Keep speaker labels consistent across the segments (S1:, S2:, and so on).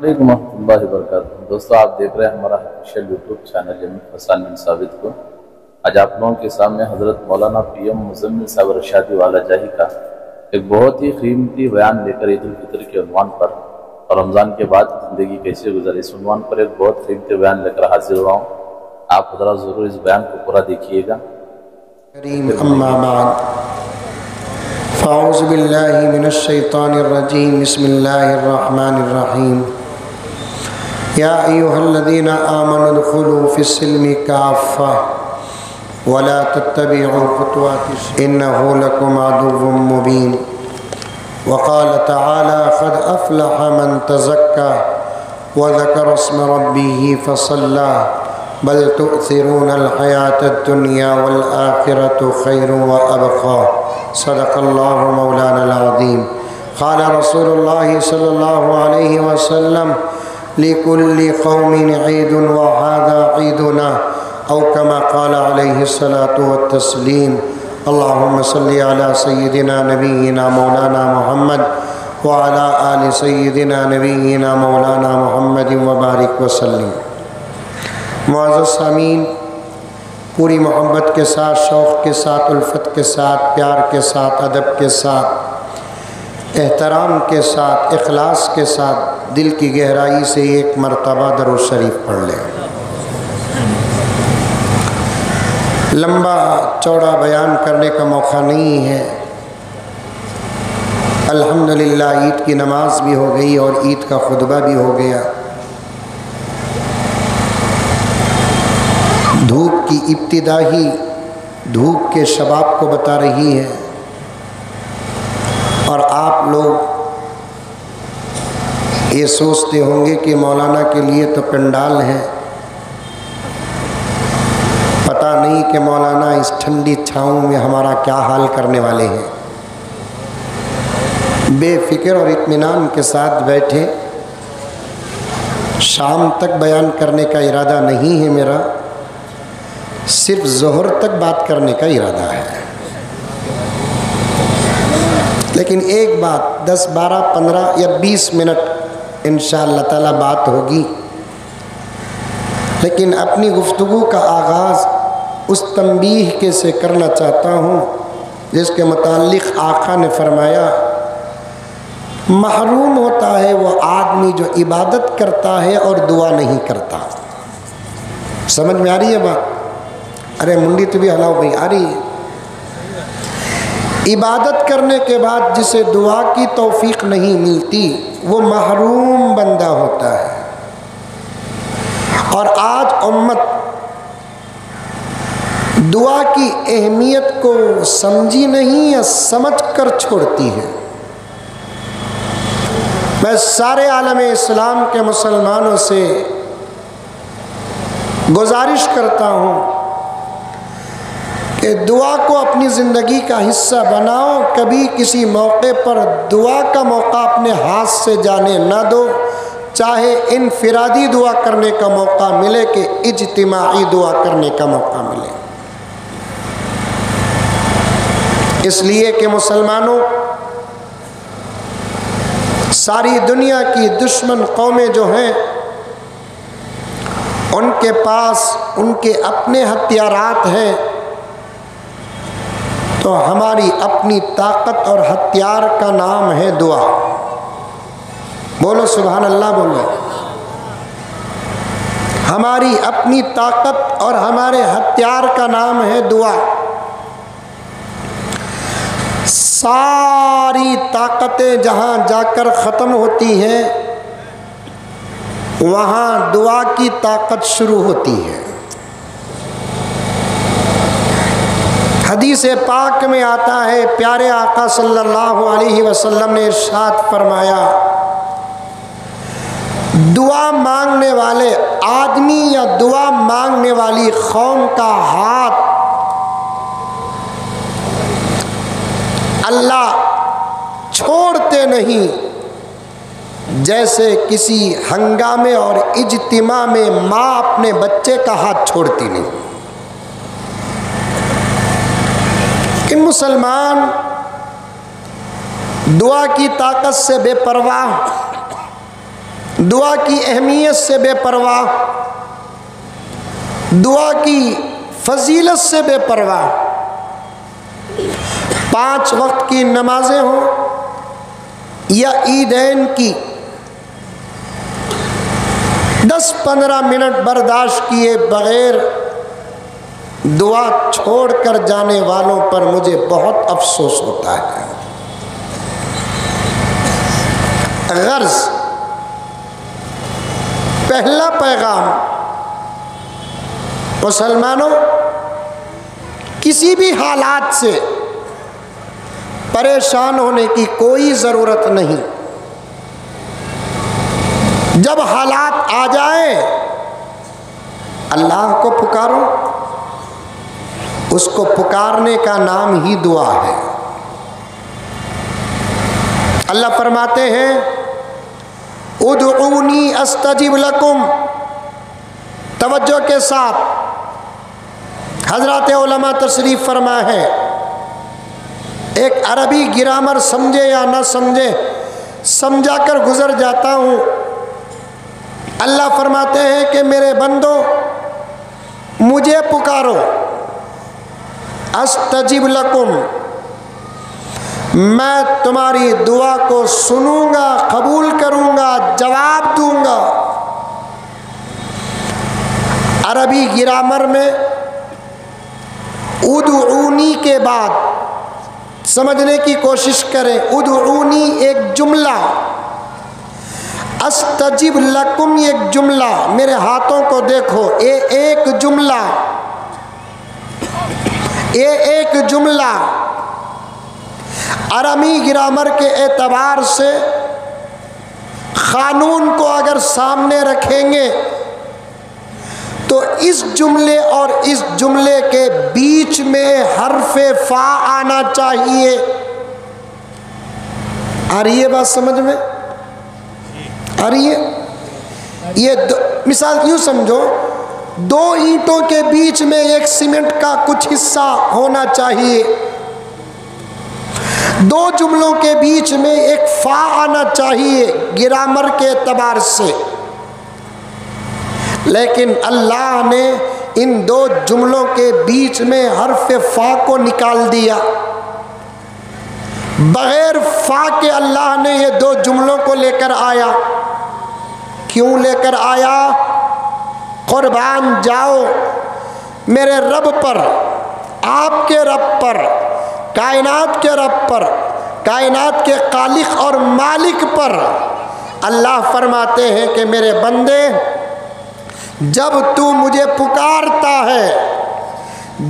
S1: وعلیکم ورحمۃ اللہ وبرکاتہ۔ دوستو آپ دیکھ رہے ہیں ہمارا آفیشیل یوٹیوب چینل حسان بن ثابت کو۔ آج آپ لوگوں کے سامنے حضرت مولانا پی ایم مزمل صاحب ارشادی والا جاہی کا ایک بہت ہی قیمتی بیان لے کر عید الفطر کے عنوان پر اور رمضان کے بعد زندگی کیسے گزرے اس عنوان پر ایک بہت قیمتی بیان لے کر حاضر ہوا ہوں۔ آپ حضرات ضرور اس بیان کو پورا دیکھیے گا۔
S2: اما بعد فاعوذ باللہ من الشیطان الرجیم بسم اللہ الرحمن الرحیم یا ایہا الذین آمنوا ادخلوا فی السلم کافہ ولا تتبعوا خطوات الشیطان انہ لکم عدو مبین وقال تعالی قد افلح من تزکا وذکر اسم ربہ فصلی بل تؤثرون الحیاة الدنیا والآخرة خیر وابقى صدق اللہ مولانا العظیم قال رسول اللہ صلی اللہ علیہ وسلم لكل قوم عید وهذا عیدنا او كما قال علیہ الصلاة والتسلیم اللہم صلی علی سیدنا نبینا مولانا محمد وعلى آل سیدنا نبینا مولانا محمد وبارک وسلم۔ معزز سامعین، پوری محبت کے ساتھ، شوق کے ساتھ، الفت کے ساتھ، پیار کے ساتھ، ادب کے ساتھ، احترام کے ساتھ، اخلاص کے ساتھ دل کی گہرائی سے ایک مرتبہ درود شریف پڑھ لیں۔ لمبا چوڑا بیان کرنے کا موقع نہیں ہے۔ الحمدللہ عید کی نماز بھی ہو گئی اور عید کا خطبہ بھی ہو گیا۔ دھوپ کی ابتدا ہی دھوپ کے شباب کو بتا رہی ہے اور آپ لوگ یہ سوچتے ہوں گے کہ مولانا کے لیے تو پنڈال ہے، پتہ نہیں کہ مولانا اس ٹھنڈی چھاؤں میں ہمارا کیا حال کرنے والے ہیں۔ بے فکر اور اطمینان کے ساتھ بیٹھے، شام تک بیان کرنے کا ارادہ نہیں ہے میرا، صرف ظہر تک بات کرنے کا ارادہ ہے۔ لیکن ایک بات 10 12 15 یا 20 منٹ انشاءاللہ تعالی بات ہوگی، لیکن اپنی گفتگو کا آغاز اس تنبیہ کے سے کرنا چاہتا ہوں جس کے متعلق آقا نے فرمایا محروم ہوتا ہے وہ آدمی جو عبادت کرتا ہے اور دعا نہیں کرتا۔ سمجھ میں آ رہی ہے بات؟ ارے منڈی تو بھی ہلاؤ بھائی، آ رہی ہے؟ عبادت کرنے کے بعد جسے دعا کی توفیق نہیں ملتی وہ محروم بندہ ہوتا ہے۔ اور آج امت دعا کی اہمیت کو سمجھی نہیں یا سمجھ کر چھوڑتی ہے۔ میں سارے عالم اسلام کے مسلمانوں سے گزارش کرتا ہوں کہ دعا کو اپنی زندگی کا حصہ بناؤ، کبھی کسی موقع پر دعا کا موقع اپنے ہاتھ سے جانے نہ دو، چاہے انفرادی دعا کرنے کا موقع ملے کہ اجتماعی دعا کرنے کا موقع ملے۔ اس لیے کہ مسلمانوں، ساری دنیا کی دشمن قومیں جو ہیں ان کے پاس ان کے اپنے ہتھیارات ہیں، تو ہماری اپنی طاقت اور ہتھیار کا نام ہے دعا۔ بولو سبحان اللہ، بولو۔ ہماری اپنی طاقت اور ہمارے ہتھیار کا نام ہے دعا۔ ساری طاقتیں جہاں جا کر ختم ہوتی ہیں وہاں دعا کی طاقت شروع ہوتی ہے۔ حدیث پاک میں آتا ہے، پیارے آقا صلی اللہ علیہ وسلم نے ارشاد فرمایا دعا مانگنے والے آدمی یا دعا مانگنے والی قوم کا ہاتھ اللہ چھوڑتے نہیں جیسے کسی ہنگامے اور اجتماع میں ماں اپنے بچے کا ہاتھ چھوڑتی نہیں۔ کہ مسلمان دعا کی طاقت سے بے پرواہ، دعا کی اہمیت سے بے پرواہ، دعا کی فضیلت سے بے پرواہ، 5 وقت کی نمازیں ہوں یا عیدین کی، 10-15 منٹ برداشت کیے بغیر دعا چھوڑ کر جانے والوں پر مجھے بہت افسوس ہوتا ہے۔ غرض پہلا پیغام، مسلمانوں کسی بھی حالات سے پریشان ہونے کی کوئی ضرورت نہیں۔ جب حالات آ جائیں اللہ کو پکارو، اس کو پکارنے کا نام ہی دعا ہے۔ اللہ فرماتے ہیں ادعونی استجب لکم، توجہ کے ساتھ حضرات علماء تشریف فرما ہے، ایک عربی گرامر سمجھے یا نہ سمجھے سمجھا کر گزر جاتا ہوں۔ اللہ فرماتے ہیں کہ میرے بندو مجھے پکارو، استجب لکم، میں تمہاری دعا کو سنوں گا، قبول کروں گا، جواب دوں گا۔ عربی گرامر میں ادعونی کے بعد سمجھنے کی کوشش کریں، ادعونی ایک جملہ، استجب لکم ایک جملہ، میرے ہاتھوں کو دیکھو، ایک جملہ، ایک جملہ۔ عربی گرامر کے اعتبار سے قانون کو اگر سامنے رکھیں گے تو اس جملے اور اس جملے کے بیچ میں حرف فا آنا چاہیے۔ آ رہی ہے بات سمجھ میں؟ آ رہی ہے؟ یہ مثال یوں سمجھو، 2 اینٹوں کے بیچ میں ایک سیمنٹ کا کچھ حصہ ہونا چاہیے، 2 جملوں کے بیچ میں ایک فا آنا چاہیے گرامر کے اعتبار سے، لیکن اللہ نے ان 2 جملوں کے بیچ میں حرف فا کو نکال دیا۔ بغیر فا کے اللہ نے یہ 2 جملوں کو لے کر آیا۔ کیوں لے کر آیا؟ قربان جاؤ میرے رب پر، آپ کے رب پر، کائنات کے رب پر، کائنات کے خالق اور مالک پر۔ اللہ فرماتے ہیں کہ میرے بندے جب تو مجھے پکارتا ہے،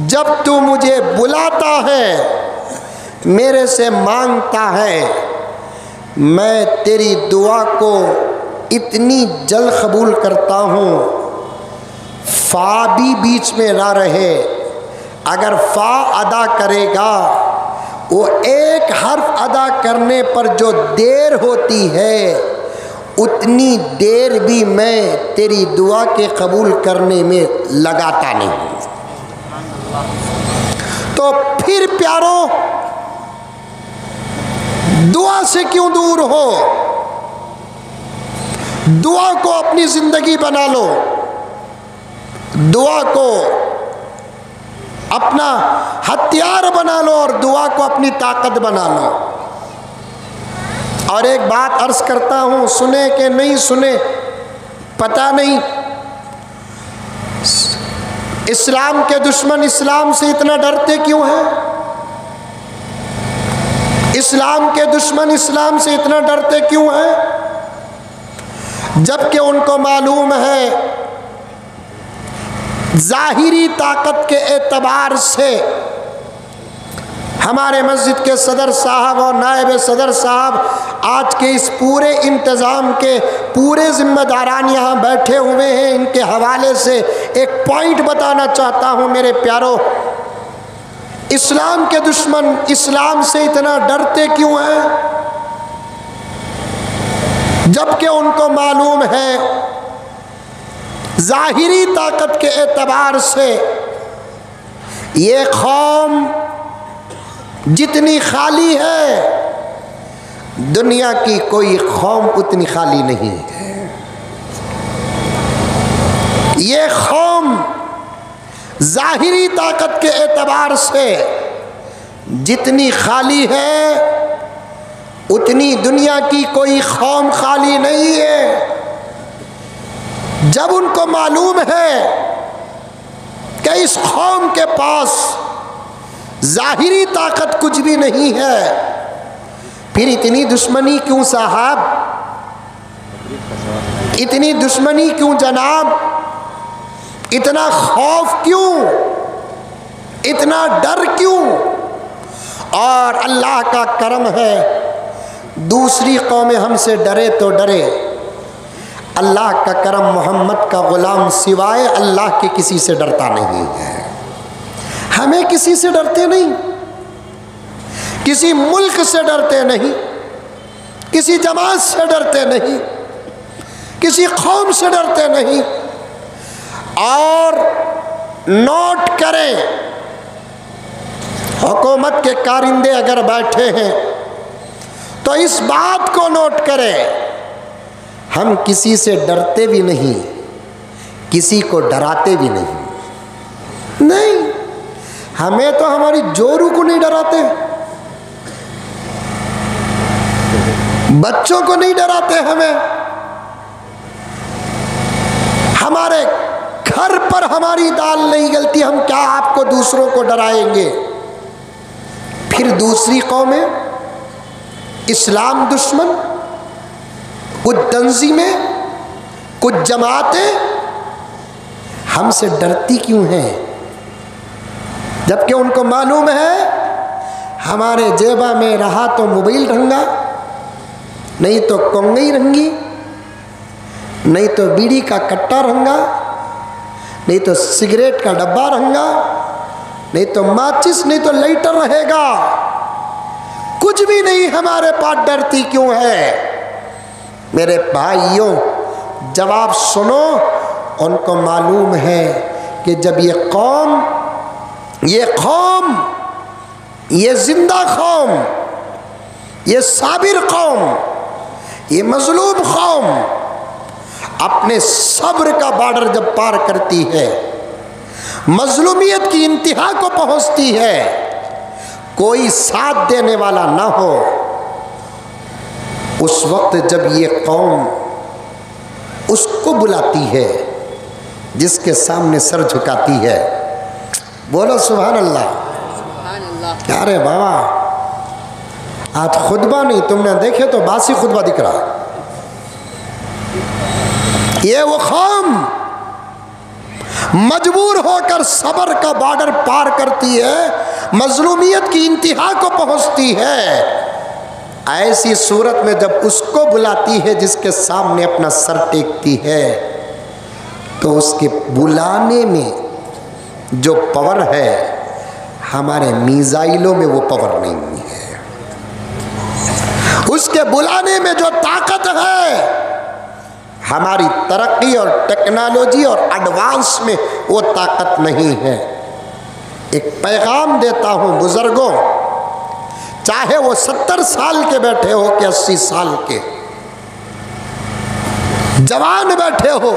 S2: جب تو مجھے بلاتا ہے، میرے سے مانگتا ہے، میں تیری دعا کو اتنی جلد قبول کرتا ہوں فا بھی بیچ میں نہ رہے۔ اگر فا ادا کرے گا، وہ ایک حرف ادا کرنے پر جو دیر ہوتی ہے اتنی دیر بھی میں تیری دعا کے قبول کرنے میں لگاتا نہیں۔ تو پھر پیارو دعا سے کیوں دور ہو؟ دعا کو اپنی زندگی بنا لو، دعا کو اپنا ہتھیار بنا لو اور دعا کو اپنی طاقت بنا لو۔ اور ایک بات عرض کرتا ہوں، سنے کہ نہیں سنے پتہ نہیں، اسلام کے دشمن اسلام سے اتنا ڈرتے کیوں ہیں؟ اسلام کے دشمن اسلام سے اتنا ڈرتے کیوں ہیں؟ جبکہ ان کو معلوم ہے ظاہری طاقت کے اعتبار سے ہمارے مسجد کے صدر صاحب اور نائب صدر صاحب آج کے اس پورے انتظام کے پورے ذمہ داران یہاں بیٹھے ہوئے ہیں، ان کے حوالے سے ایک پوائنٹ بتانا چاہتا ہوں میرے پیارو، اسلام کے دشمن اسلام سے اتنا ڈرتے کیوں ہیں؟ جبکہ ان کو معلوم ہے ظاہری طاقت کے اعتبار سے یہ قوم جتنی خالی ہے دنیا کی کوئی قوم اتنی خالی نہیں ہے۔ طاقت کے اعتبار سے جتنی خالی ہے اتنی دنیا کی کوئی قوم خالی نہیں ہے۔ جب ان کو معلوم ہے کہ اس قوم کے پاس ظاہری طاقت کچھ بھی نہیں ہے، پھر اتنی دشمنی کیوں صاحب؟ اتنی دشمنی کیوں جناب؟ اتنا خوف کیوں؟ اتنا ڈر کیوں؟ اور اللہ کا کرم ہے دوسری قومیں ہم سے ڈرے تو ڈرے، اللہ کا کرم محمد کا غلام سوائے اللہ کے کسی سے ڈرتا نہیں ہے۔ ہمیں کسی سے ڈرتے نہیں، کسی ملک سے ڈرتے نہیں، کسی جماعت سے ڈرتے نہیں، کسی قوم سے ڈرتے نہیں۔ اور نوٹ کریں، حکومت کے کارندے اگر بیٹھے ہیں تو اس بات کو نوٹ کریں، ہم کسی سے ڈرتے بھی نہیں، کسی کو ڈراتے بھی نہیں۔ ہمیں تو ہماری جورو کو نہیں ڈراتے، بچوں کو نہیں ڈراتے، ہمارے گھر پر ہماری دال نہیں گلتی، ہم کیا آپ کو دوسروں کو ڈرائیں گے؟ پھر دوسری قومیں، اسلام دشمن، کچھ تنظیمیں، کچھ جماعتیں ہم سے ڈرتی کیوں ہیں؟ جبکہ ان کو معلوم ہے ہمارے جیبا میں رہا تو موبائل رنگا، نہیں تو کنگھی رنگی، نہیں تو بیڑی کا کٹا رنگا، نہیں تو سگریٹ کا ڈبہ رنگا، نہیں تو ماچس، نہیں تو لائٹر رہے گا، کچھ بھی نہیں ہمارے پاس، ڈرتی کیوں ہے؟ میرے بھائیوں جواب سنو، ان کو معلوم ہے کہ جب یہ قوم، یہ زندہ قوم، یہ صابر قوم، یہ مظلوم قوم اپنے صبر کا بارڈر جب پار کرتی ہے، مظلومیت کی انتہا کو پہنچتی ہے، کوئی ساتھ دینے والا نہ ہو، اس وقت جب یہ قوم اس کو بلاتی ہے جس کے سامنے سر جھکاتی ہے، بولو سبحان اللہ۔ ارے بابا آج خطبہ نہیں، تم نے دیکھے تو باسی خطبہ دکھ رہا۔ یہ وہ قوم مجبور ہو کر صبر کا بارڈر پار کرتی ہے، مظلومیت کی انتہا کو پہنچتی ہے، ایسی صورت میں جب اس کو بلاتی ہے جس کے سامنے اپنا سر ٹیکتی ہے، تو اس کے بلانے میں جو پاور ہے ہمارے میزائلوں میں وہ پاور نہیں ہے، اس کے بلانے میں جو طاقت ہے ہماری ترقی اور ٹیکنالوجی اور ایڈوانس میں وہ طاقت نہیں ہے۔ ایک پیغام دیتا ہوں بزرگوں، چاہے وہ 70 سال کے بیٹھے ہو کہ 80 سال کے جوان بیٹھے ہو،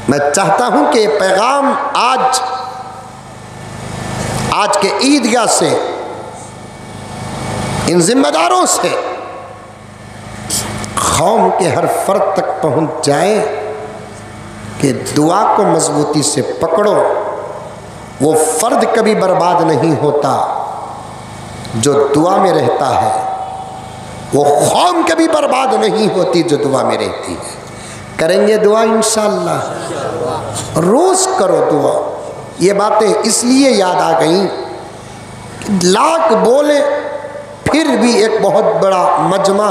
S2: میں چاہتا ہوں کہ یہ پیغام آج کے عیدگاہ سے ان ذمہ داروں سے قوم کے ہر فرد تک پہنچ جائے کہ دعا کو مضبوطی سے پکڑو، وہ فرد کبھی برباد نہیں ہوتا جو دعا میں رہتا ہے، وہ قوم کبھی برباد نہیں ہوتی جو دعا میں رہتی ہے۔ کریں گے دعا انشاءاللہ، روز کرو دعا۔ یہ باتیں اس لیے یاد آ گئیں، لاکھ بولے پھر بھی ایک بہت بڑا مجمع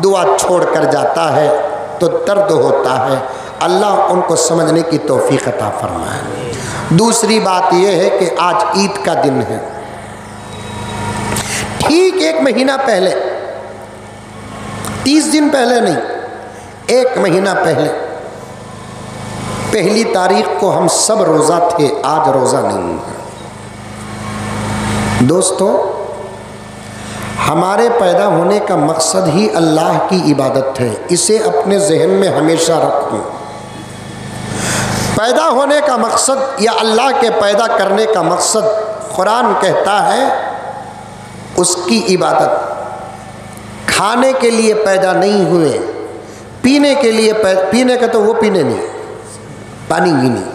S2: دعا چھوڑ کر جاتا ہے تو درد ہوتا ہے، اللہ ان کو سمجھنے کی توفیق عطا فرمائے۔ دوسری بات یہ ہے کہ آج عید کا دن ہے، ٹھیک 1 مہینہ پہلے، 30 دن پہلے نہیں، 1 مہینہ پہلے، 1 تاریخ کو ہم سب روزہ تھے، آج روزہ نہیں ہے۔ دوستو، ہمارے پیدا ہونے کا مقصد ہی اللہ کی عبادت ہے، اسے اپنے ذہن میں ہمیشہ رکھو۔ پیدا ہونے کا مقصد یا اللہ کے پیدا کرنے کا مقصد قرآن کہتا ہے اس کی عبادت۔ کھانے کے لیے پیدا نہیں ہوئے، پینے کے لیے پینے کا تو وہ پینے نہیں، پانی بھی نہیں،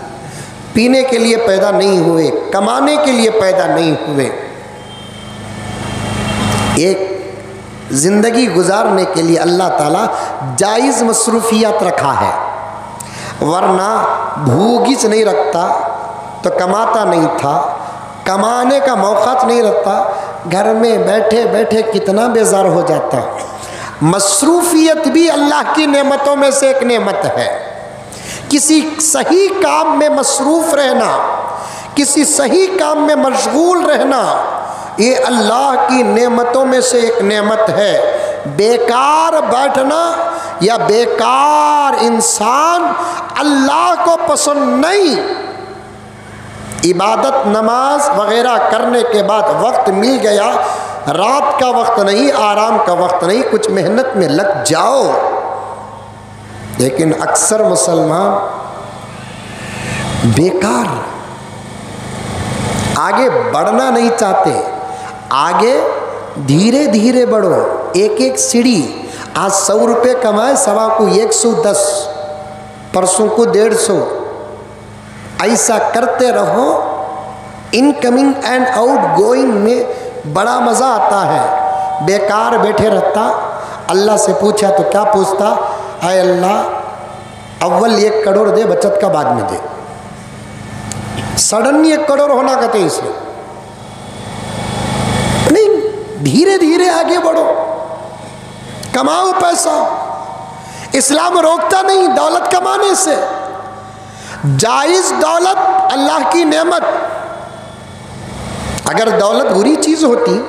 S2: پینے کے لیے پیدا نہیں ہوئے، کمانے کے لیے پیدا نہیں ہوئے، ایک زندگی گزارنے کے لیے اللہ تعالیٰ جائز مصروفیات رکھا ہے، ورنہ بھوک نہیں رکھتا تو کماتا نہیں تھا، کمانے کا موقع نہیں رکھتا، گھر میں بیٹھے بیٹھے کتنا بیزار ہو جاتا۔ مصروفیت بھی اللہ کی نعمتوں میں سے ایک نعمت ہے۔ کسی صحیح کام میں مصروف رہنا، کسی صحیح کام میں مشغول رہنا، یہ اللہ کی نعمتوں میں سے ایک نعمت ہے۔ بیکار بیٹھنا یا بیکار انسان اللہ کو پسند نہیں۔ عبادت نماز وغیرہ کرنے کے بعد وقت مل گیا، رات کا وقت نہیں، آرام کا وقت نہیں، کچھ محنت میں لگ جاؤ۔ لیکن اکثر مسلمان بیکار، آگے بڑھنا نہیں چاہتے، آگے دھیرے دھیرے بڑھو، ایک ایک سیڑھی۔ آج 100 روپے کمائے، سوا کو 110، پرسوں کو 150، ایسا کرتے رہو۔ انکمنگ اینڈ آؤٹ گوئنگ میں بڑا مزہ آتا ہے۔ بیکار بیٹھے رہتا، اللہ سے پوچھا تو کیا پوچھتا؟ اے اللہ اول 1 کروڑ دے، بچت کا بعد میں دے۔ سڈن 1 کروڑ ہونا کہتے اس میں نہیں، دھیرے دھیرے آگے بڑھو، کماؤ پیسہ۔ اسلام روکتا نہیں دولت کمانے سے، جائز دولت اللہ کی نعمت۔ اگر دولت بری چیز ہوتی،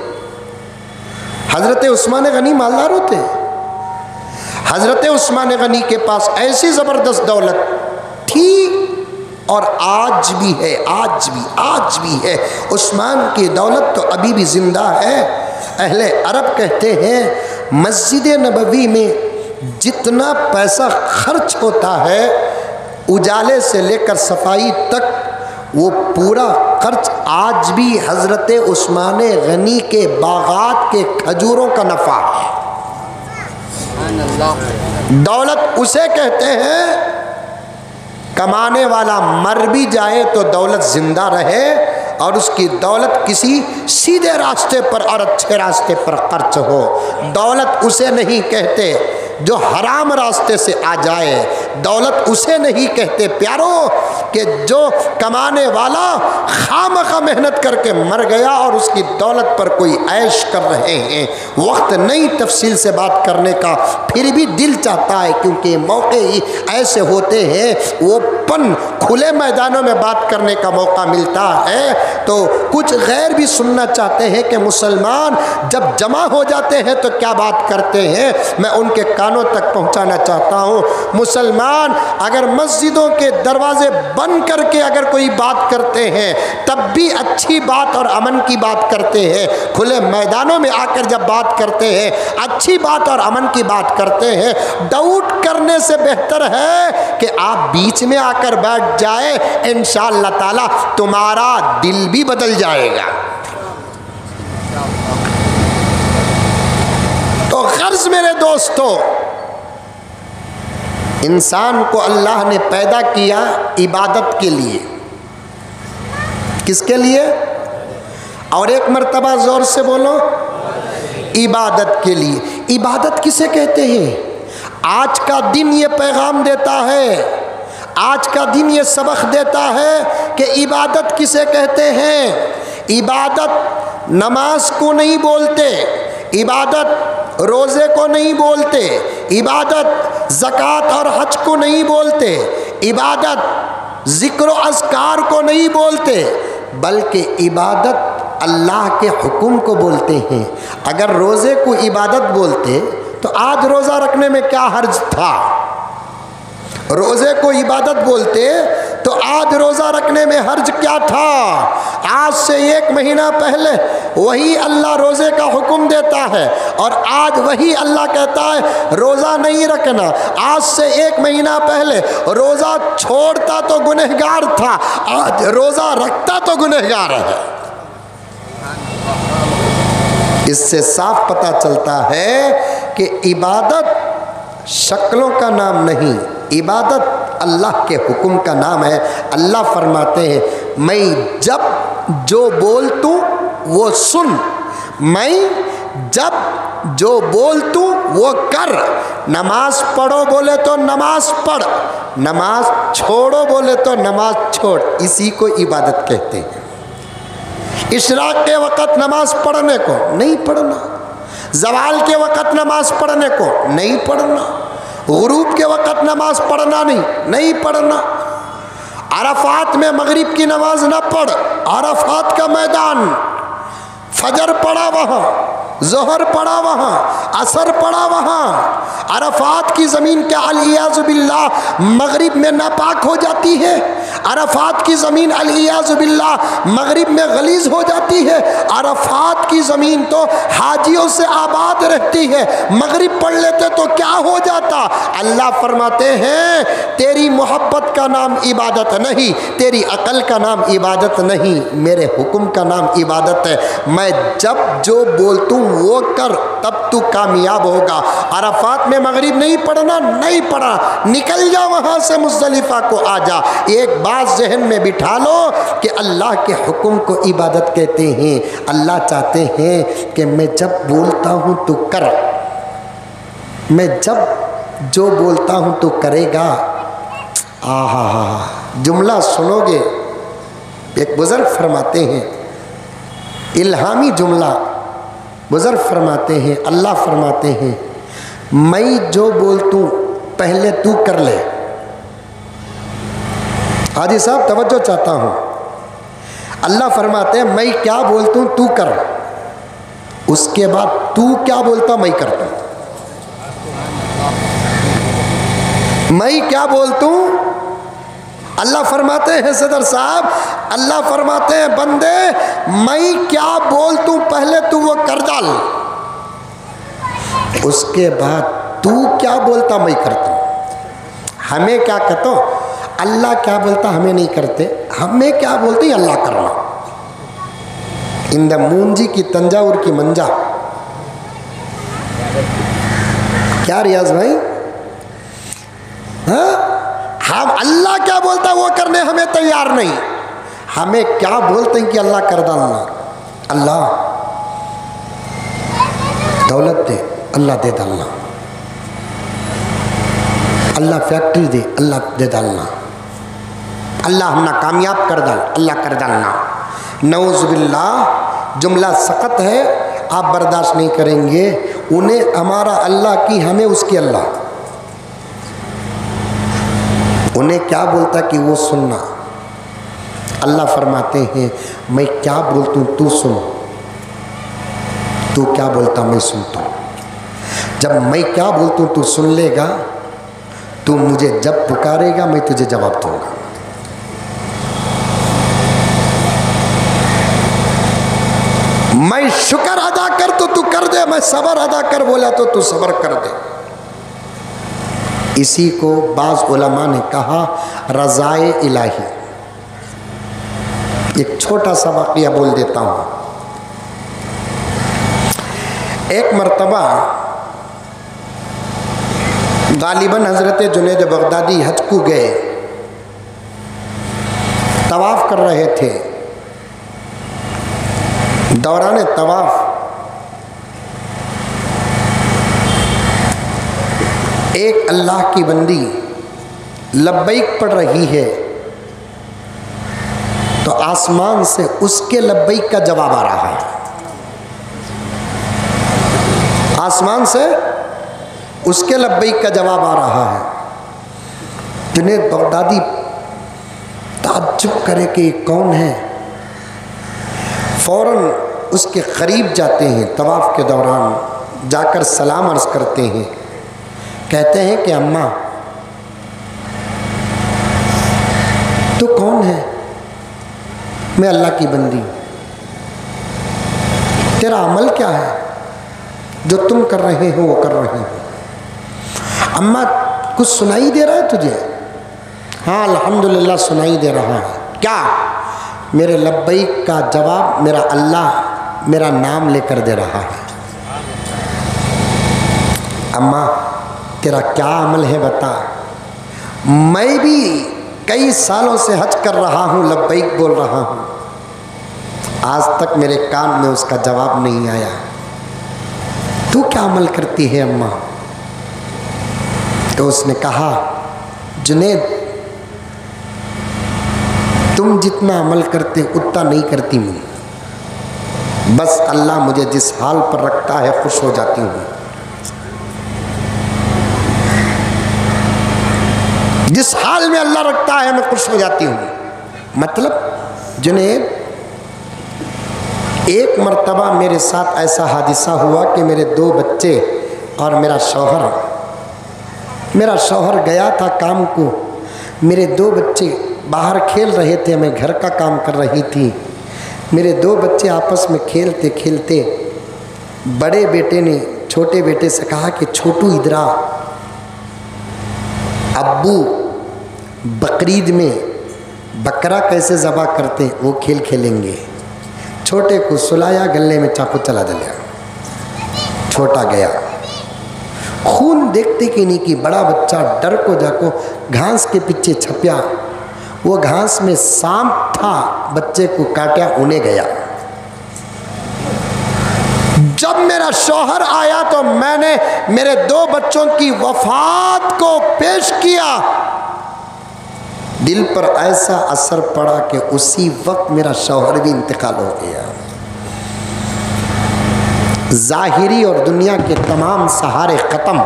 S2: حضرت عثمان غنی مالدار ہوتے۔ حضرت عثمان غنی کے پاس ایسی زبردست دولت تھی اور آج بھی ہے، آج بھی ہے۔ عثمان کی دولت تو ابھی بھی زندہ ہے۔ اہل عرب کہتے ہیں مسجد نبوی میں جتنا پیسہ خرچ ہوتا ہے اجالے سے لے کر صفائی تک، وہ پورا خرچ آج بھی حضرت عثمان غنی کے باغات کے کھجوروں کا نفع ہے۔ دولت اسے کہتے ہیں کمانے والا مر بھی جائے تو دولت زندہ رہے اور اس کی دولت کسی سیدھے راستے پر اور اچھے راستے پر خرچ ہو۔ دولت اسے نہیں کہتے جو حرام راستے سے آ جائے، دولت اسے نہیں کہتے پیارو کہ جو کمانے والا خامخواہ محنت کر کے مر گیا اور اس کی دولت پر کوئی عیش کر رہے ہیں۔ وقت نہیں تفصیل سے بات کرنے کا، پھر بھی دل چاہتا ہے کیونکہ موقع ہی ایسے ہوتے ہیں، وہ پن کھلے میدانوں میں بات کرنے کا موقع ملتا ہے تو کچھ غیر بھی سننا چاہتے ہیں کہ مسلمان جب جمع ہو جاتے ہیں تو کیا بات کرتے ہیں۔ میں ان کے کانوں تک پہنچانا چاہتا ہوں، مسلمان اگر مسجدوں کے دروازے بند کر کے اگر کوئی بات کرتے ہیں تب بھی اچھی بات اور امن کی بات کرتے ہیں، کھلے میدانوں میں آ کر جب بات کرتے ہیں اچھی بات اور امن کی بات کرتے ہیں۔ ڈاؤٹ کرنے سے بہتر ہے کہ آپ بیچ میں آ کر بیٹھ جائے، انشاءاللہ تعالی تمہارا دل بھی بدل جائے گا۔ تو غرض میرے دوستو، انسان کو اللہ نے پیدا کیا عبادت کے لیے۔ کس کے لیے؟ اور ایک مرتبہ زور سے بولو، عبادت کے لیے۔ عبادت کسے کہتے ہیں؟ آج کا دن یہ پیغام دیتا ہے، آج کا دن یہ سبق دیتا ہے کہ عبادت کسے کہتے ہیں۔ عبادت نماز کو نہیں بولتے، عبادت روزے کو نہیں بولتے، عبادت زکوٰۃ اور حج کو نہیں بولتے، عبادت ذکر و اذکار کو نہیں بولتے، بلکہ عبادت اللہ کے حکم کو بولتے ہیں۔ اگر روزے کو عبادت بولتے تو آج روزہ رکھنے میں کیا حرج تھا؟ روزے کو عبادت بولتے تو آج روزہ رکھنے میں حرج کیا تھا؟ آج سے 1 مہینہ پہلے وہی اللہ روزے کا حکم دیتا ہے، اور آج وہی اللہ کہتا ہے روزہ نہیں رکھنا۔ آج سے 1 مہینہ پہلے روزہ چھوڑتا تو گنہگار تھا، آج روزہ رکھتا تو گنہگار ہے۔ اس سے صاف پتہ چلتا ہے کہ عبادت شکلوں کا نام نہیں، عبادت اللہ کے حکم کا نام ہے۔ اللہ فرماتے ہیں میں جب جو بولتوں وہ سن، میں جب جو بولتوں وہ کر۔ نماز پڑھو بولے تو نماز پڑھ، نماز چھوڑو بولے تو نماز چھوڑ، اسی کو عبادت کہتے ہیں۔ اشراق کے وقت نماز پڑھنے کو نہیں پڑھنا، زوال کے وقت نماز پڑھنے کو نہیں پڑھنا، غروب کے وقت نماز پڑھنا نہیں پڑھنا، عرفات میں مغرب کی نماز نہ پڑھ، عرفات کا میدان، فجر پڑھا وہاں، ظہر پڑھا وہاں، عصر پڑھا وہاں۔ عرفات کی زمین کیا علیاذ باللہ مغرب میں ناپاک ہو جاتی ہے؟ عرفات کی زمین علیاذ باللہ مغرب میں غلیظ ہو جاتی ہے؟ عرفات کی زمین تو حاجیوں سے آباد رہتی ہے، مغرب پڑھ لیتے تو کیا ہو جاتا؟ اللہ فرماتے ہیں تیری محبت کا نام عبادت نہیں، تیری عقل کا نام عبادت نہیں، میرے حکم کا نام عبادت ہے۔ میں جب جو بولتوں وہ کر، تب تو کامیاب ہوگا۔ عرفات میں مغرب نہیں پڑھنا، نہیں پڑھا، نکل جا وہاں سے، مزدلفہ کو آ جا۔ ایک بات ذہن میں بٹھا لو کہ اللہ کے حکم کو عبادت کہتے ہیں۔ اللہ چاہتے ہیں کہ میں جب بولتا ہوں تو کر، میں جب جو بولتا ہوں تو کرے گا۔ جملہ سنو گے، ایک بزرگ فرماتے ہیں، الہامی جملہ، بزرگ فرماتے ہیں، اللہ فرماتے ہیں میں جو بولتوں پہلے تو کر لے۔ حاجی صاحب توجہ چاہتا ہوں، اللہ فرماتے ہیں میں کیا بولتوں تو کر، اس کے بعد تو کیا بولتا میں کرتا ہوں۔ میں کیا بولتوں، اللہ فرماتے ہیں صدر صاحب، اللہ فرماتے ہیں بندے میں کیا بولتوں پہلے تو وہ کر ڈال، اس کے بعد تو کیا بولتا میں کرتا ہوں۔ ہمیں کیا کہتا ہوں، اللہ کیا بولتا ہمیں نہیں کرتے، ہمیں کیا بولتے ہیں اللہ کرنا۔ اندہ مونجی کی تنجاور کی منجا، کیا ریاض بھائی؟ ہم اللہ کیا بولتا وہ کرنے ہمیں تیار نہیں، ہمیں کیا بولتے ہیں کہ اللہ کر ڈالنا۔ اللہ دولت دے، اللہ دے ڈالنا، اللہ فیکٹری دے، اللہ دے ڈالنا، اللہ ہمنا کامیاب کر ڈال، اللہ کر ڈالنا۔ نعوذ باللہ، جملہ سخت ہے، آپ برداشت نہیں کریں گے۔ انہیں ہمارا اللہ کی، ہمیں اس کی اللہ، انہیں کیا بولتا کہ وہ سننا۔ اللہ فرماتے ہیں میں کیا بولتا ہوں تو سن، تو کیا بولتا میں سنتا ہوں۔ جب میں کیا بولتا ہوں تو سن لے گا، تو مجھے جب پکارے گا میں تجھے جواب دوں گا۔ میں شکر ادا کر تو کر دے، میں صبر ادا کر بولا تو صبر کر دے۔ اسی کو بعض علماء نے کہا رضائے الہی۔ ایک چھوٹا سا واقعہ بول دیتا ہوں۔ ایک مرتبہ غالباً حضرت جنید بغدادی حج کو گئے، طواف کر رہے تھے۔ دوران طواف ایک اللہ کی بندی لبیک پڑھ رہی ہے، تو آسمان سے اس کے لبیک کا جواب آ رہا ہے۔ آسمان سے اس کے لبیک کا جواب آ رہا ہے۔ جنید بغدادی تعجب کرے کہ یہ کون ہے، فوراً اس کے قریب جاتے ہیں، طواف کے دوران جا کر سلام عرض کرتے ہیں، کہتے ہیں کہ اماں تو کون ہے؟ میں اللہ کی بندی ہوں. تیرا عمل کیا ہے؟ جو تم کر رہے ہو وہ کر رہے ہو. اماں کچھ سنائی دے رہا ہے تجھے؟ ہاں الحمدللہ سنائی دے رہا ہے. کیا؟ میرے لبیک کا جواب میرا اللہ میرا نام لے کر دے رہا ہے. اماں تیرا کیا عمل ہے بتا. میں بھی کئی سالوں سے حج کر رہا ہوں، لبیک بول رہا ہوں، آج تک میرے کان میں اس کا جواب نہیں آیا. تو کیا عمل کرتی ہے اماں؟ تو اس نے کہا جنید تم جتنا عمل کرتے اتنا نہیں کرتی میں، بس اللہ مجھے جس حال پر رکھتا ہے خوش ہو جاتی ہوں. جس حال میں اللہ رکھتا ہے میں خوش ہو جاتی ہوں. مطلب جنید ایک مرتبہ میرے ساتھ ایسا حادثہ ہوا کہ میرے 2 بچے اور میرا شوہر گیا تھا کام کو. میرے 2 بچے باہر کھیل رہے تھے، میں گھر کا کام کر رہی تھی. میرے 2 بچے آپس میں کھیلتے کھیلتے بڑے بیٹے نے چھوٹے بیٹے سے کہا کہ چھوٹو ادھر آ، ابو بقرعید میں بکرا کیسے ذبح کرتے وہ کھیل کھیلیں گے. چھوٹے کو سلایا، گلے میں چاقو چلا دیا. چھوٹا گیا، خون دیکھتے کہ نہیں کہ بڑا بچہ ڈر کو جا کو گھاس کے پیچھے چھپیا. وہ گھاس میں سانپ تھا، بچے کو کاٹیا، انہیں گیا. جب میرا شوہر آیا تو میں نے میرے 2 بچوں کی وفات کو پیش کیا. دل پر ایسا اثر پڑا کہ اسی وقت میرا شوہر بھی انتقال ہو گیا. ظاہری اور دنیا کے تمام سہارے ختم.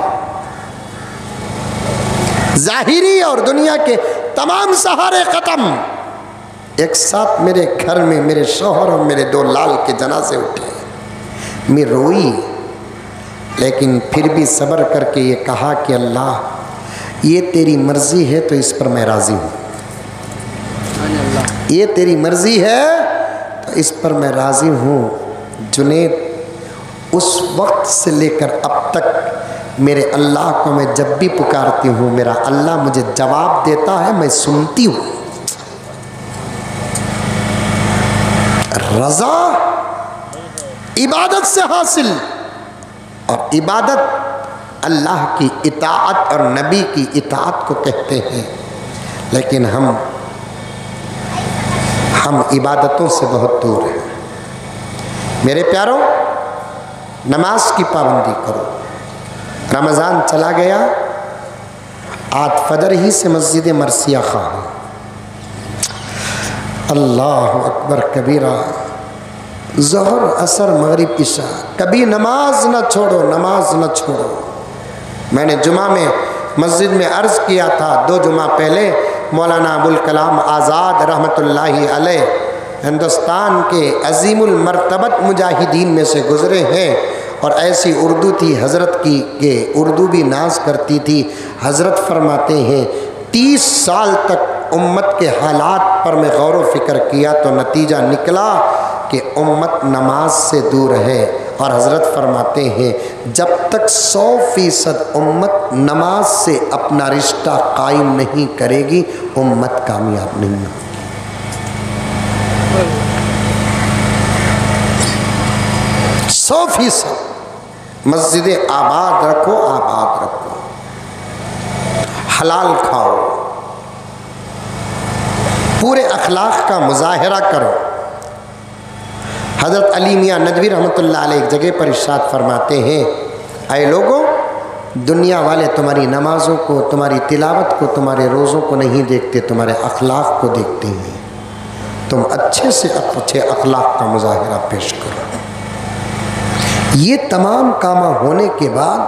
S2: ظاہری اور دنیا کے تمام سہارے ختم. ایک ساتھ میرے گھر میں میرے شوہر اور میرے 2 لال کے جنازے اٹھے. میں روئی، لیکن پھر بھی صبر کر کے یہ کہا کہ اللہ یہ تیری مرضی ہے تو اس پر میں راضی ہوں. یہ تیری مرضی ہے تو اس پر میں راضی ہوں. جنید اس وقت سے لے کر اب تک میرے اللہ کو میں جب بھی پکارتی ہوں میرا اللہ مجھے جواب دیتا ہے، میں سنتی ہوں. رضا عبادت سے حاصل، اور عبادت اللہ کی اطاعت اور نبی کی اطاعت کو کہتے ہیں. لیکن ہم عبادتوں سے بہت دور ہیں. میرے پیاروں، نماز کی پابندی کرو. رمضان چلا گیا، آج فجر ہی سے مسجد مرثیہ خواہ. اللہ اکبر کبیرہ، ظہر عصر مغرب عشاء، کبھی نماز نہ چھوڑو، نماز نہ چھوڑو. میں نے جمعہ میں مسجد میں عرض کیا تھا، 2 جمعہ پہلے مولانا ابوالکلام آزاد رحمۃ اللہ علیہ ہندوستان کے عظیم المرتبت مجاہدین میں سے گزرے ہیں، اور ایسی اردو تھی حضرت کی کہ اردو بھی ناز کرتی تھی. حضرت فرماتے ہیں 30 سال تک امت کے حالات پر میں غور و فکر کیا تو نتیجہ نکلا کہ امت نماز سے دور ہے. اور حضرت فرماتے ہیں جب تک 100% امت نماز سے اپنا رشتہ قائم نہیں کرے گی امت کامیاب نہیں ہوگی. 100% مسجدیں آباد رکھو، آباد رکھو، حلال کھاؤ، پورے اخلاق کا مظاہرہ کرو. حضرت علی میاں ندوی رحمۃ اللہ علیہ ایک جگہ پر ارشاد فرماتے ہیں، اے لوگوں، دنیا والے تمہاری نمازوں کو، تمہاری تلاوت کو، تمہارے روزوں کو نہیں دیکھتے، تمہارے اخلاق کو دیکھتے ہیں. تم اچھے سے اچھے اخلاق کا مظاہرہ پیش کرو. یہ تمام کام ہونے کے بعد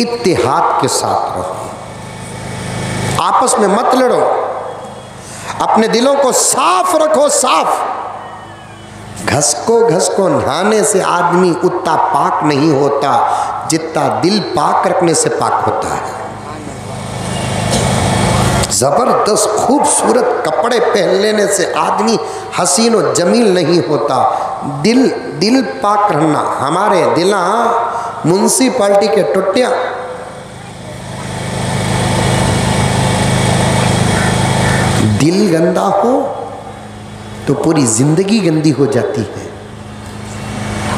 S2: اتحاد کے ساتھ رہو، آپس میں مت لڑو، اپنے دلوں کو صاف رکھو. صاف گھس کو نہانے سے آدمی اتنا پاک نہیں ہوتا جتنا دل پاک رکھنے سے پاک ہوتا ہے. زبردست خوبصورت کپڑے پہن لینے سے آدمی حسین و جمیل نہیں ہوتا، دل پاک رہنا۔ ہمارے دل منسپالٹی کے ٹٹیاں، دل گندا ہو تو پوری زندگی گندی ہو جاتی ہے۔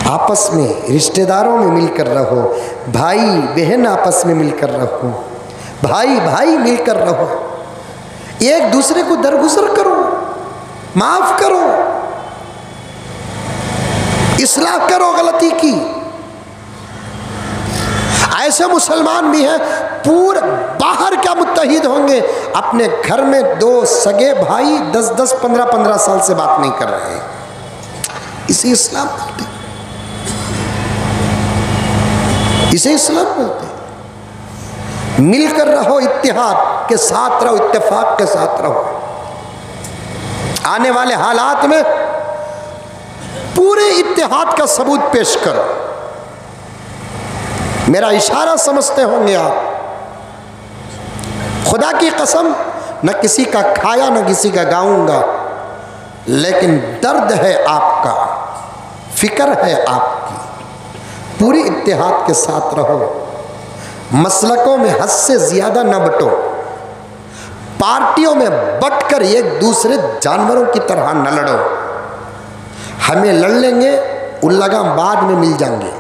S2: آپس میں رشتہ داروں میں مل کر رہو، بھائی بہن آپس میں مل کر رہو، بھائی بھائی مل کر رہو، ایک دوسرے کو درگزر کرو، معاف کرو، اصلاح کرو غلطی کی۔ ایسے مسلمان بھی ہیں پورے باہر کیا متحد ہوں گے، اپنے گھر میں دو سگے بھائی 10 15 سال سے بات نہیں کر رہے، اسے اسلام بولتے، اسے اسلام بولتے۔ مل کر رہو، اتحاد کے ساتھ رہو، اتفاق کے ساتھ رہو۔ آنے والے حالات میں پورے اتحاد کا ثبوت پیش کرو۔ میرا اشارہ سمجھتے ہوں گے آپ، خدا کی قسم نہ کسی کا کھایا نہ کسی کا گاؤں گا، لیکن درد ہے آپ کا، فکر ہے آپ کی۔ پوری اتحاد کے ساتھ رہو، مسلکوں میں حد سے زیادہ نہ بٹو، پارٹیوں میں بٹ کر ایک دوسرے جانوروں کی طرح نہ لڑو۔ ہمیں لڑ لیں گے، ان لگام بعد میں مل جائیں گے،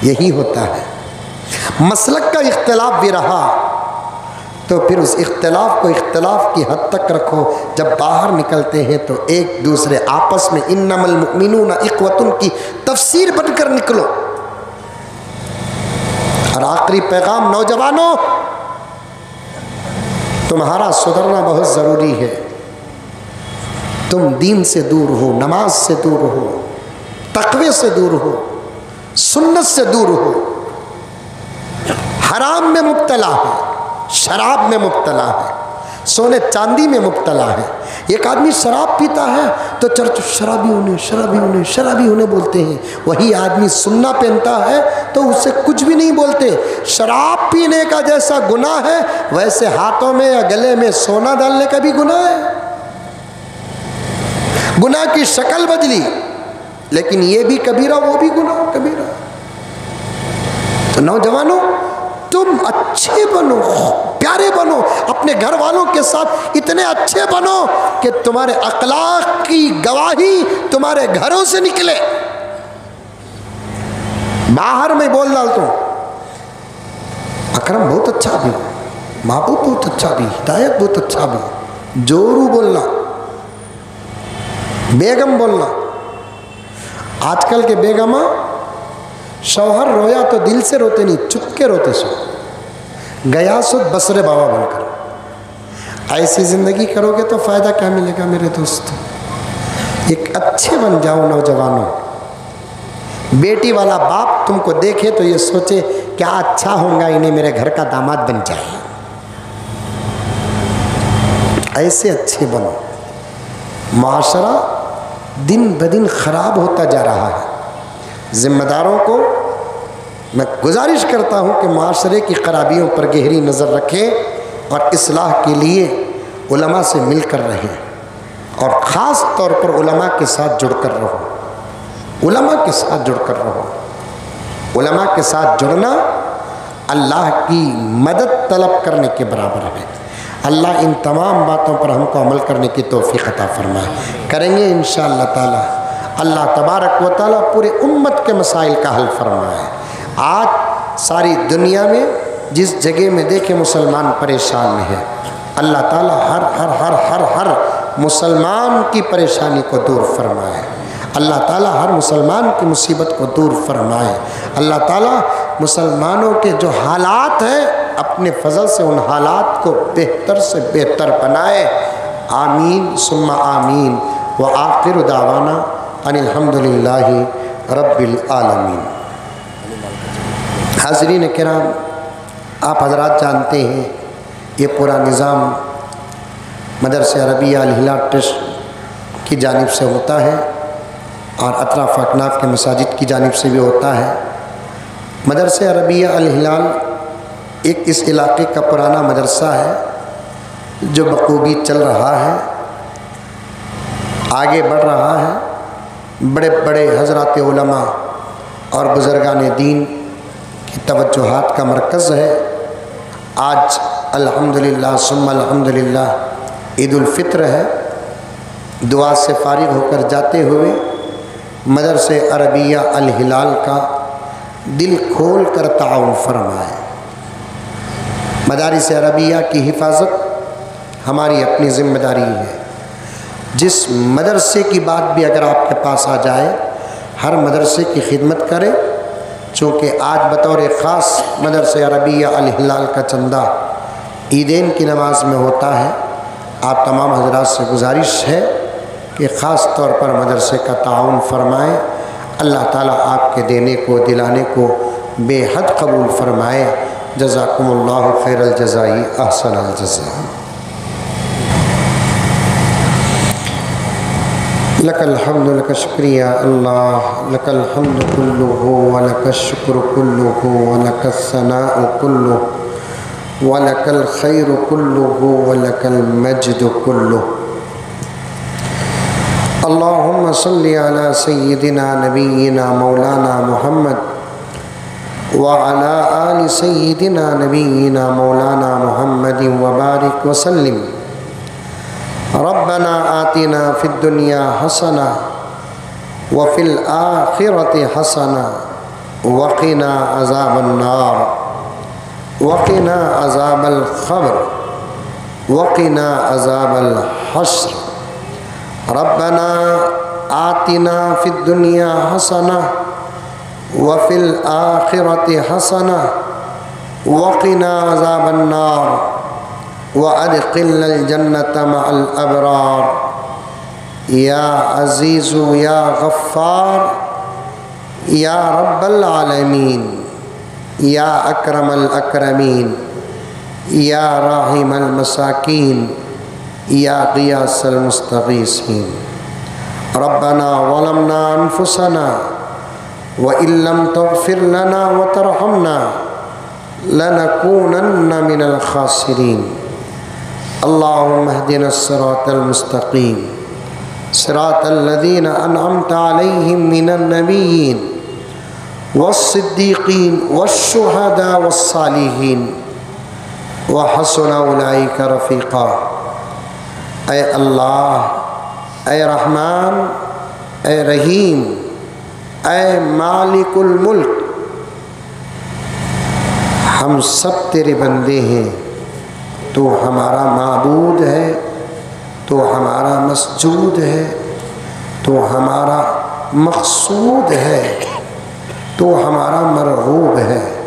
S2: یہی ہوتا ہے۔ مسلک کا اختلاف بھی رہا تو پھر اس اختلاف کو اختلاف کی حد تک رکھو، جب باہر نکلتے ہیں تو ایک دوسرے آپس میں انما المؤمنون اخوۃ کی تفسیر بن کر نکلو۔ اور آخری پیغام نوجوانوں، تمہارا سدھرنا بہت ضروری ہے۔ تم دین سے دور ہو، نماز سے دور ہو، تقوی سے دور ہو، سنت سے دور ہو، حرام میں مبتلا ہے، شراب میں مبتلا ہے، سونے چاندی میں مبتلا ہے۔ ایک آدمی شراب پیتا ہے تو چرچ شرابی ہونے بولتے ہیں، وہی آدمی سننا پہنتا ہے تو اسے کچھ بھی نہیں بولتے۔ شراب پینے کا جیسا گناہ ہے ویسے ہاتھوں میں یا گلے میں سونا ڈالنے کا بھی گناہ ہے۔ گناہ کی شکل بدلی، لیکن یہ بھی کبیرہ وہ بھی گناہ کبیرہ۔ تو نوجوانوں، تم اچھے بنو، پیارے بنو، اپنے گھر والوں کے ساتھ اتنے اچھے بنو کہ تمہارے اخلاق کی گواہی تمہارے گھروں سے نکلے۔ باہر میں بول ڈالتا ہوں، اکرم بہت اچھا بھی، محبوب بہت اچھا بھی، ہدایت بہت اچھا بھی، جورو بولنا، بیگم بولنا۔ آج کل کے بیگماں شوہر رویا تو دل سے روتے نہیں، چپ کے روتے سو، گیا سو بسرے بابا بن کر۔ ایسی زندگی کرو گے تو فائدہ کیا ملے گا میرے دوست؟ ایک اچھے بن جاؤ نوجوانوں۔ بیٹی والا باپ تم کو دیکھے تو یہ سوچے کیا اچھا ہوگا انہیں میرے گھر کا داماد بن جائے، ایسے اچھے بنو۔ معاشرہ دن بدن خراب ہوتا جا رہا ہے۔ ذمہ داروں کو میں گزارش کرتا ہوں کہ معاشرے کی خرابیوں پر گہری نظر رکھیں اور اصلاح کے لیے علماء سے مل کر رہیں، اور خاص طور پر علماء کے ساتھ جڑ کر رہو، علماء کے ساتھ جڑ کر رہو۔ علماء کے ساتھ جڑنا اللہ کی مدد طلب کرنے کے برابر ہے۔ اللہ ان تمام باتوں پر ہم کو عمل کرنے کی توفیق عطا فرمائے، کریں گے انشاءاللہ تعالی۔ اللہ تبارک و تعالی پورے امت کے مسائل کا حل فرمائے۔ آج ساری دنیا میں جس جگہ میں دیکھے مسلمان پریشان ہے، اللہ تعالی ہر مسلمان کی پریشانی کو دور فرمائے، اللہ تعالی ہر مسلمان کی مصیبت کو دور فرمائے، اللہ تعالی مسلمانوں کے جو حالات ہیں اپنے فضل سے ان حالات کو بہتر سے بہتر بنائے۔ آمین ثم آمین، وآخر دعوانا ان الحمدللہ رب العالمین۔ حاضرین کرام، آپ حضرات جانتے ہیں یہ پورا نظام مدرسہ عربیہ الہلال ٹرسٹ کی جانب سے ہوتا ہے اور اطراف اکناف کے مساجد کی جانب سے بھی ہوتا ہے۔ مدرسہ عربیہ الہلال ایک اس علاقے کا پرانا مدرسہ ہے جو بخوبی چل رہا ہے، آگے بڑھ رہا ہے، بڑے بڑے حضرات علماء اور بزرگان دین کی توجہات کا مرکز ہے۔ آج الحمدللہ ثم الحمدللہ عید الفطر ہے۔ دعا سے فارغ ہو کر جاتے ہوئے مدرسہ عربیہ الہلال کا دل کھول کر تعاون فرمائے۔ مدارس عربیہ کی حفاظت ہماری اپنی ذمہ داری ہے۔ جس مدرسے کی بات بھی اگر آپ کے پاس آ جائے، ہر مدرسے کی خدمت کرے، چونکہ آج بطور خاص مدرسہ عربیہ الہلال کا چندہ عیدین کی نماز میں ہوتا ہے۔ آپ تمام حضرات سے گزارش ہے کہ خاص طور پر مدرسے کا تعاون فرمائیں۔ اللہ تعالیٰ آپ کے دینے کو دلانے کو بے حد قبول فرمائے۔ جزاکم اللہ خیر الجزائی احسن الجزاء۔ لک الحمد لک شکریہ اللہ، لک الحمد کلہ ولک الشکر کلہ ولک الثناء کلہ ولک الخیر کلہ ولک المجد کلہ۔ اللہم صلی علی سیدنا نبینا مولانا محمد وعلی آل سیدنا نبینا مولانا محمد وبارک وسلم۔ ربنا آتنا فی الدنیا حسنہ وفی الآخرۃ حسنہ وقنا عذاب النار وقنا عذاب القبر وقنا عذاب الحشر۔ ربنا آتنا فی الدنیا حسنہ وفی الآخرۃ حسنہ وقنا عذاب النار وَأَدْخِلْنَا الْجَنَّةَ مَعَ الْأَبْرَارِ۔ یا عزیز یا غفار یا رب العالمین یا اکرم الاکرمین یا راحم المساکین یا غیاث المستغیثین۔ ربنا ظلمنا انفسنا وإن لم تغفر لنا وترحمنا لنكونن من الخاسرین۔ اللهم اهدنا الصراط المستقيم صراط الذين أنعمت عليهم من النبيين والصديقين والشهداء والصالحين وحسن أولئك رفيقا۔ اے اللہ، اے رحمان، اے رحیم، اے مالک الملک، ہم سب تیرے بندے ہیں۔ تو ہمارا معبود ہے، تو ہمارا مسجود ہے، تو ہمارا مقصود ہے، تو ہمارا مرغوب ہے۔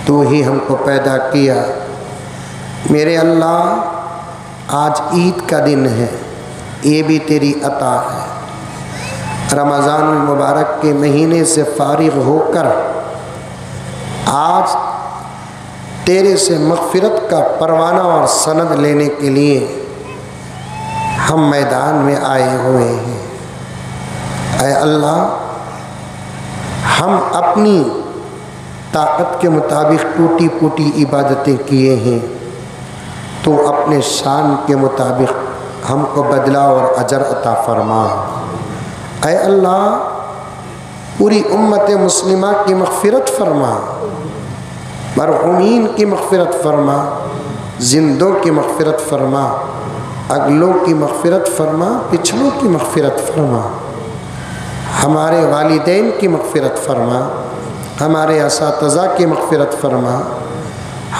S2: تو ہی ہم کو پیدا کیا۔ میرے اللہ، آج عید کا دن ہے، یہ بھی تیری عطا ہے۔ رمضان المبارک کے مہینے سے فارغ ہو کر آج تیرے سے مغفرت کا پروانہ اور سند لینے کے لیے ہم میدان میں آئے ہوئے ہیں۔ اے اللہ، ہم اپنی طاقت کے مطابق ٹوٹی پوٹی عبادتیں کیے ہیں، تو اپنے شان کے مطابق ہم کو بدلہ اور اجر عطا فرما۔ اے اللہ، پوری امت مسلمہ کی مغفرت فرما، مرحومین کی مغفرت فرما، زندوں کی مغفرت فرما، اگلوں کی مغفرت فرما، پچھلوں کی مغفرت فرما، ہمارے والدین کی مغفرت فرما، ہمارے اساتذہ کی مغفرت فرما،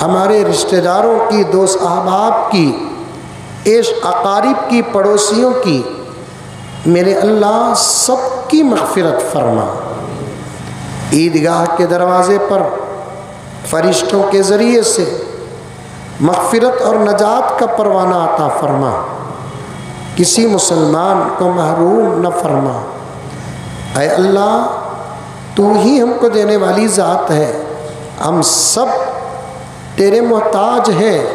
S2: ہمارے رشتہ داروں کی، دوست احباب کی، عیش اقارب کی، پڑوسیوں کی، میرے اللہ سب کی مغفرت فرما۔ عیدگاہ کے دروازے پر فرشتوں کے ذریعے سے مغفرت اور نجات کا پروانہ عطا فرما، کسی مسلمان کو محروم نہ فرما۔ اے اللہ، تو ہی ہم کو دینے والی ذات ہے، ہم سب تیرے محتاج ہیں۔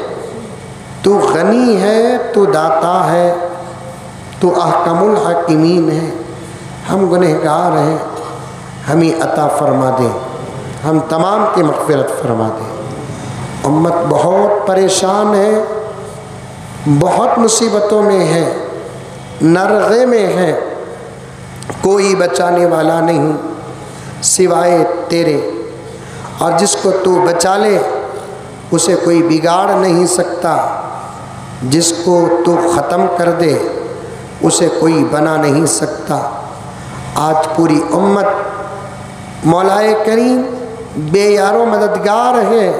S2: تو غنی ہے، تو داتا ہے، تو احکم الحاکمین ہے۔ ہم گنہگار ہیں، ہمیں عطا فرما دے، ہم تمام کی مغفرت فرما دے۔ امت بہت پریشان ہے، بہت مصیبتوں میں ہے، نرغے میں ہے، کوئی بچانے والا نہیں سوائے تیرے، اور جس کو تو بچا لے اسے کوئی بگاڑ نہیں سکتا، جس کو تو ختم کر دے اسے کوئی بنا نہیں سکتا۔ آج پوری امت مولائے کریم بے یار و مددگار ہے،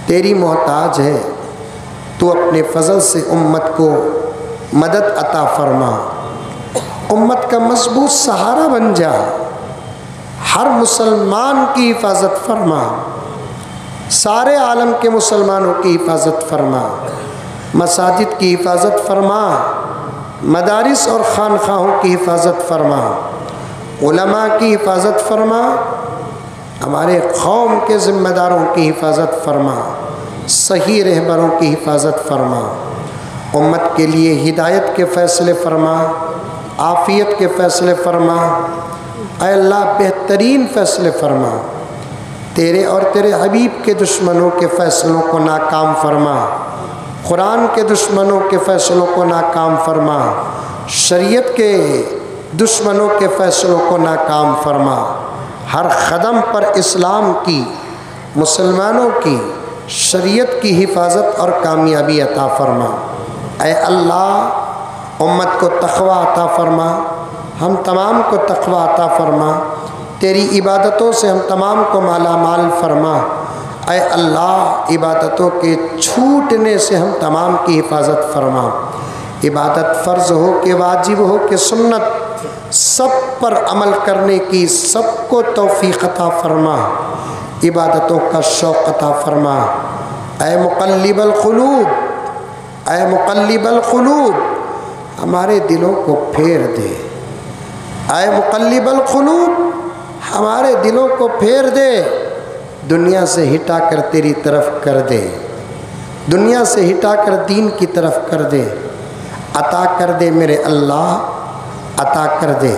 S2: تیری محتاج ہے، تو اپنے فضل سے امت کو مدد عطا فرما، امت کا مضبوط سہارا بن جا، ہر مسلمان کی حفاظت فرما، سارے عالم کے مسلمانوں کی حفاظت فرما، مساجد کی حفاظت فرما، مدارس اور خانقاہوں کی حفاظت فرما، علماء کی حفاظت فرما، ہمارے قوم کے ذمہ داروں کی حفاظت فرما، صحیح رہبروں کی حفاظت فرما، امت کے لیے ہدایت کے فیصلے فرما، عافیت کے فیصلے فرما، اے اللہ بہترین فیصلے فرما، تیرے اور تیرے حبیب کے دشمنوں کے فیصلوں کو ناکام فرما، قرآن کے دشمنوں کے فیصلوں کو ناکام فرما، شریعت کے دشمنوں کے فیصلوں کو ناکام فرما، ہر قدم پر اسلام کی، مسلمانوں کی، شریعت کی حفاظت اور کامیابی عطا فرما۔ اے اللہ امت کو تقوی عطا فرما، ہم تمام کو تقوی عطا فرما، تیری عبادتوں سے ہم تمام کو مالا مال فرما۔ اے اللہ عبادتوں کے چھوٹنے سے ہم تمام کی حفاظت فرما، عبادت فرض ہو کہ واجب ہو کہ سنت، سب پر عمل کرنے کی سب کو توفیق عطا فرما، عبادتوں کا شوق عطا فرما۔ اے مقلب القلوب، اے مقلب القلوب ہمارے دلوں کو پھیر دے، اے مقلب القلوب ہمارے دلوں کو پھیر دے، دنیا سے ہٹا کر تیری طرف کر دے، دنیا سے ہٹا کر دین کی طرف کر دے، عطا کر دے میرے اللہ، عطا کر دے۔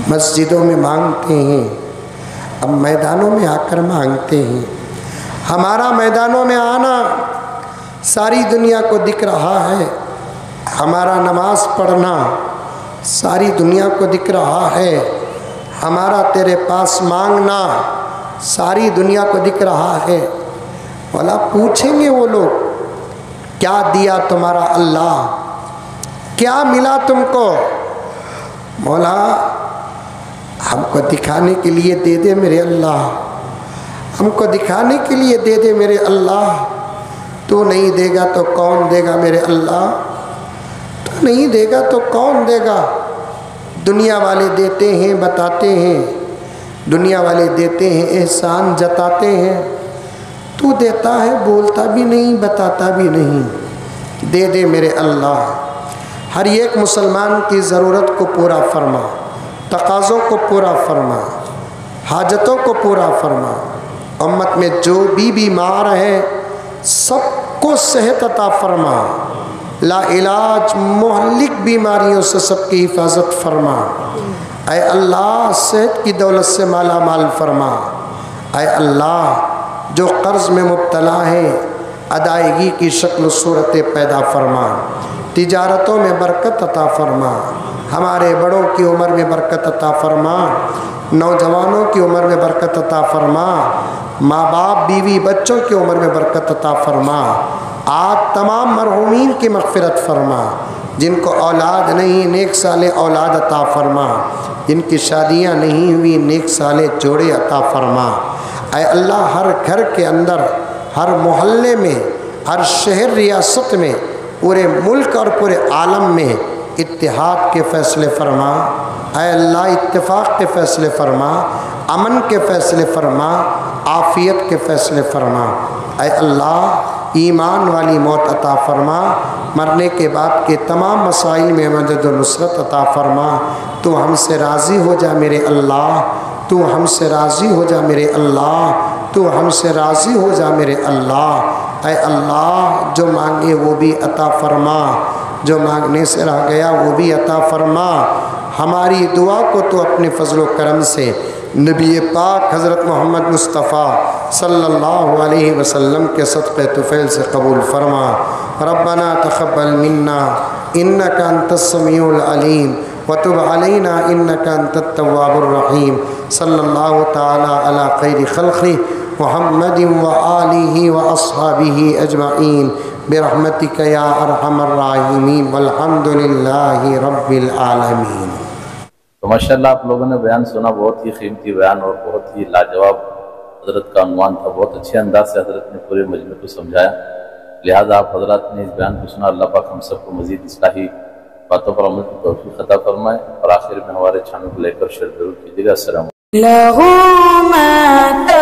S2: مسجدوں میں مانگتے ہیں، اب میدانوں میں آ کر مانگتے ہیں، ہمارا میدانوں میں آنا ساری دنیا کو دکھ رہا ہے، ہمارا نماز پڑھنا ساری دنیا کو دکھ رہا ہے، ہمارا تیرے پاس مانگنا ساری دنیا کو دکھ رہا ہے۔ مولا پوچھیں گے وہ لوگ کیا دیا تمہارا اللہ، کیا ملا تم کو؟ مولا ہم کو دکھانے کے لیے دے دے میرے اللہ، ہم کو دکھانے کے لیے دے دے میرے اللہ، تو نہیں دے گا تو کون دے گا میرے اللہ، تو نہیں دے گا تو کون دے گا؟ دنیا والے دیتے ہیں بتاتے ہیں، دنیا والے دیتے ہیں احسان جتاتے ہیں، تو دیتا ہے بولتا بھی نہیں بتاتا بھی نہیں، دے دے میرے اللہ، ہر ایک مسلمان کی ضرورت کو پورا فرما، تقاضوں کو پورا فرما، حاجتوں کو پورا فرما، امت میں جو بھی بیمار ہیں سب کو صحت عطا فرما، لا علاج مہلک بیماریوں سے سب کی حفاظت فرما، اے اللہ صحت کی دولت سے مالا مال فرما، اے اللہ جو قرض میں مبتلا ہیں ادائیگی کی شکل و صورتیں پیدا فرما، تجارتوں میں برکت عطا فرما، ہمارے بڑوں کی عمر میں برکت عطا فرما، نوجوانوں کی عمر میں برکت عطا فرما، ماں باپ بیوی بچوں کی عمر میں برکت عطا فرما، آج تمام مرحومین کی مغفرت فرما، جن کو اولاد نہیں نیک سالے اولاد عطا فرما، جن کی شادیاں نہیں ہوئی نیک سالے جوڑے عطا فرما، اے اللہ ہر گھر کے اندر، ہر محلے میں، ہر شہر ریاست میں، پورے ملک اور پورے عالم میں اتحاد کے فیصلے فرما، اے اللہ اتفاق کے فیصلے فرما، امن کے فیصلے فرما، عافیت کے فیصلے فرما، اے اللہ ایمان والی موت عطا فرما، مرنے کے بعد کے تمام مسائل میں مدد و نصرت عطا فرما، تو ہم سے راضی ہو جا میرے اللہ، تو ہم سے راضی ہو جا میرے اللہ، تو ہم سے راضی ہو جا میرے اللہ، اے اللہ جو مانگے وہ بھی عطا فرما، جو مانگنے سے رہ گیا وہ بھی عطا فرما، ہماری دعا کو تو اپنے فضل و کرم سے نبی پاک حضرت محمد مصطفیٰ صلی اللہ علیہ وسلم کے صدقہ طفیل سے قبول فرما۔ ربنا تقبل منا انک انت السمیع العلیم وتب علینا انک انت التواب الرحیم۔ صلی اللہ تعالی علی خیر خلقہ محمد وآلہ واصحابہ اجمعین برحمتک یا ارحم الراحمین والحمد للہ رب العالمین۔
S1: تو ماشاءاللہ آپ لوگوں نے بیان سنا، بہت ہی قیمتی بیان اور بہت ہی لاجواب حضرت کا عنوان تھا، بہت اچھے انداز سے حضرت نے پورے مجمع کو سمجھایا، لہٰذا آپ حضرات نے اس بیان کو سنا، اللہ پاک ہم سب کو مزید اصلاحی باتوں پر عمل کی توفیق عطا فرمائے، اور آخر میں ہمارے چینل کو لے کر شیئر ضرور کیجیے گا۔ السلام علیکم۔